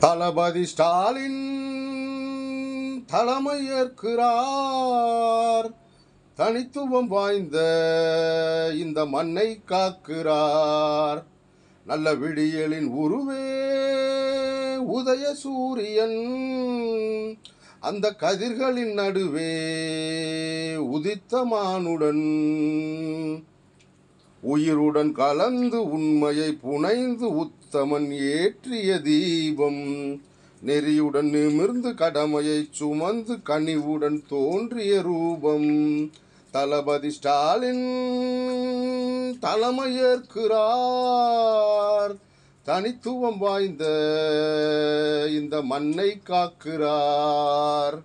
தளபதி ஸ்டாலின் தலைமை ஏற்கிறார். தனித்துவம் வாய்ந்த இந்த மண்ணை காக்கிறார். நல்ல விடியலின் உருவே உதய சூரியன், அந்த கதிர்களின் நடுவே உதித்த மானுடன். உயிருடன் கலந்து உண்மையை புனைந்து உத்தமன் ஏற்றிய தீபம், நெறியுடன் நிமிர்ந்து கடமையை சுமந்து கனிவுடன் தோன்றிய ரூபம். தளபதி ஸ்டாலின் தலைமை ஏற்கிறார். தனித்துவம் வாய்ந்த இந்த மண்ணை காக்கிறார்.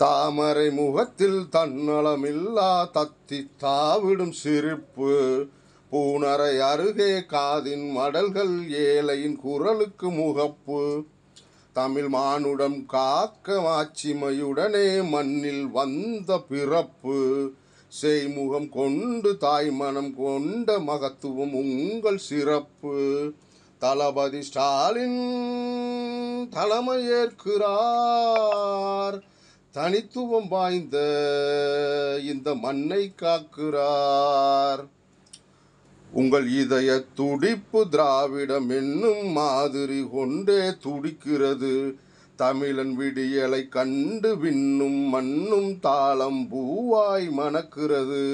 தாமரை முகத்தில் தன்னலமில்லா தத்தி தாவிடும் சிரிப்பு, பூனரை அருகே காதின் மடல்கள் ஏழையின் குரலுக்கு முகப்பு. தமிழ் மானுடம் காக்க மாட்சிமையுடனே மண்ணில் வந்த பிறப்பு, செய்முகம் கொண்டு தாய்மனம் கொண்ட மகத்துவம் உங்கள் சிறப்பு. தளபதி ஸ்டாலின் தலைமை ஏற்கிறார். தனித்துவம் வாய்ந்த இந்த மண்ணை காக்கிறார். உங்கள் இதய துடிப்பு திராவிடம் என்னும் மாதிரி கொண்டே துடிக்கிறது. தமிழன் விடியலை கண்டு விண்ணும் மண்ணும் தாளம் பூவாய் மணக்கிறது.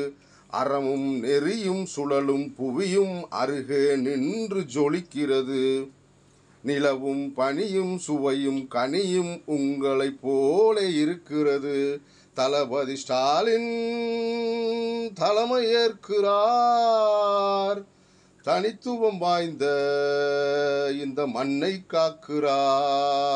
அறமும் நெறியும் சுழலும் புவியும் அருகே நின்று ஜொலிக்கிறது. நிலவும் பனியும் சுவையும் கனியும் உங்களை போல இருக்கிறது. தளபதி ஸ்டாலின் தலைமை ஏற்கிறார். தனித்துவம் வாய்ந்த இந்த மண்ணை காக்கிறார்.